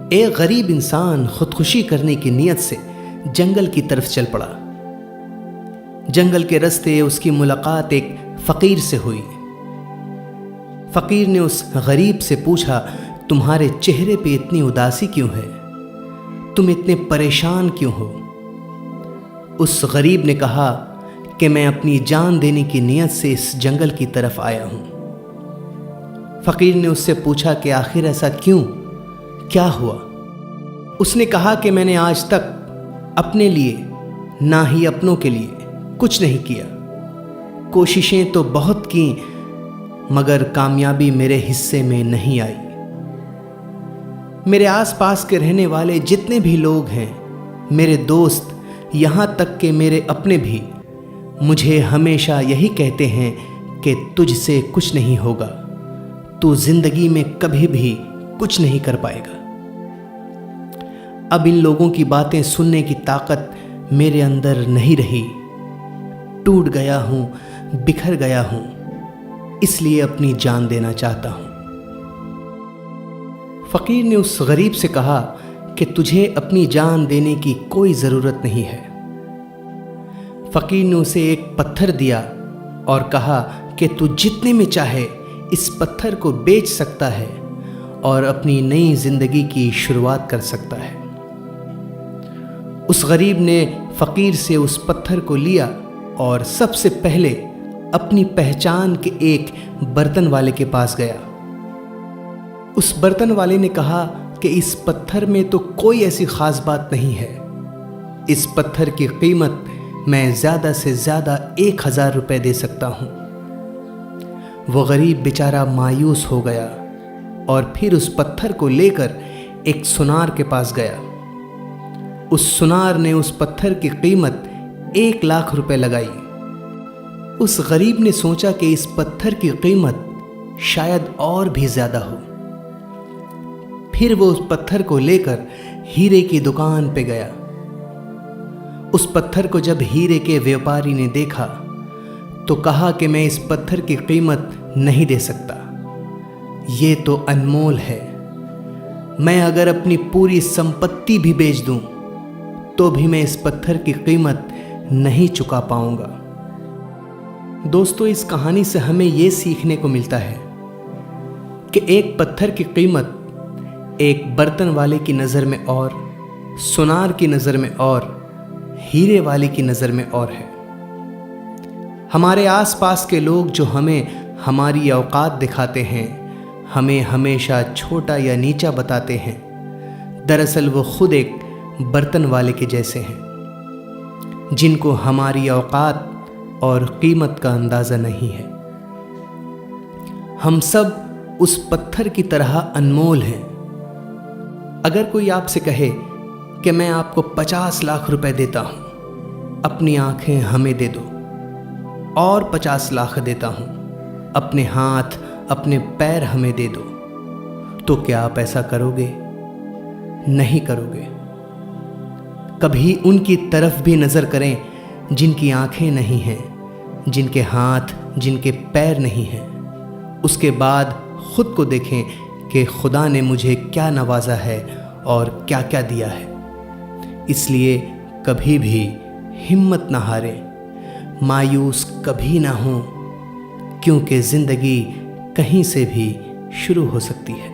ایک غریب انسان خودکشی کرنے کی نیت سے جنگل کی طرف چل پڑا۔ جنگل کے راستے اس کی ملاقات ایک فقیر سے ہوئی۔ فقیر نے اس غریب سے پوچھا، تمہارے چہرے پہ اتنی اداسی کیوں ہے؟ تم اتنے پریشان کیوں ہو؟ اس غریب نے کہا کہ میں اپنی جان دینے کی نیت سے اس جنگل کی طرف آیا ہوں۔ فقیر نے اس سے پوچھا کہ آخر ایسا کیوں؟ کیا ہوا؟ اس نے کہا کہ میں نے آج تک اپنے لیے نہ ہی اپنوں کے لیے کچھ نہیں کیا۔ کوششیں تو بہت کیں مگر کامیابی میرے حصے میں نہیں آئی۔ میرے آس پاس کے رہنے والے جتنے بھی لوگ ہیں، میرے دوست، یہاں تک کہ میرے اپنے بھی، مجھے ہمیشہ یہی کہتے ہیں کہ تجھ سے کچھ نہیں ہوگا، تو زندگی میں کبھی بھی کچھ نہیں کر پائے گا۔ اب ان لوگوں کی باتیں سننے کی طاقت میرے اندر نہیں رہی۔ ٹوٹ گیا ہوں، بکھر گیا ہوں، اس لیے اپنی جان دینا چاہتا ہوں۔ فقیر نے اس غریب سے کہا کہ تجھے اپنی جان دینے کی کوئی ضرورت نہیں ہے۔ فقیر نے اسے ایک پتھر دیا اور کہا کہ تو جتنے میں چاہے اس پتھر کو بیچ سکتا ہے اور اپنی نئی زندگی کی شروعات کر سکتا ہے۔ اس غریب نے فقیر سے اس پتھر کو لیا اور سب سے پہلے اپنی پہچان کے ایک برتن والے کے پاس گیا۔ اس برتن والے نے کہا کہ اس پتھر میں تو کوئی ایسی خاص بات نہیں ہے، اس پتھر کی قیمت میں زیادہ سے زیادہ 1000 روپے دے سکتا ہوں۔ وہ غریب بیچارہ مایوس ہو گیا اور پھر اس پتھر کو لے کر ایک سونار کے پاس گیا۔ اس سونار نے اس پتھر کی قیمت 1,00,000 روپے لگائی۔ اس غریب نے سوچا کہ اس پتھر کی قیمت شاید اور بھی زیادہ ہو۔ پھر وہ اس پتھر کو لے کر ہیرے کی دکان پہ گیا۔ اس پتھر کو جب ہیرے کے ویاپاری نے دیکھا تو کہا کہ میں اس پتھر کی قیمت نہیں دے سکتا، یہ تو انمول ہے، میں اگر اپنی پوری سمپتی بھی بیچ دوں تو بھی میں اس پتھر کی قیمت نہیں چکا پاؤں گا۔ دوستو، اس کہانی سے ہمیں یہ سیکھنے کو ملتا ہے کہ ایک پتھر کی قیمت ایک برتن والے کی نظر میں اور، سونار کی نظر میں اور، ہیرے والے کی نظر میں اور ہے۔ ہمارے آس پاس کے لوگ جو ہمیں ہماری اوقات دکھاتے ہیں، ہمیں ہمیشہ چھوٹا یا نیچا بتاتے ہیں، دراصل وہ خود ایک برتن والے کے جیسے ہیں جن کو ہماری اوقات اور قیمت کا اندازہ نہیں ہے۔ ہم سب اس پتھر کی طرح انمول ہیں۔ اگر کوئی آپ سے کہے کہ میں آپ کو 50 لاکھ روپے دیتا ہوں، اپنی آنکھیں ہمیں دے دو، اور 50 لاکھ دیتا ہوں، اپنے ہاتھ، اپنے پیر ہمیں دے دو، تو کیا آپ ایسا کرو گے؟ نہیں کرو گے۔ کبھی ان کی طرف بھی نظر کریں جن کی آنکھیں نہیں ہیں، جن کے ہاتھ، جن کے پیر نہیں ہیں۔ اس کے بعد خود کو دیکھیں کہ خدا نے مجھے کیا نوازا ہے اور کیا کیا دیا ہے۔ اس لیے کبھی بھی ہمت نہ ہاریں، مایوس کبھی نہ ہوں، کیونکہ زندگی کہیں سے بھی شروع ہو سکتی ہے۔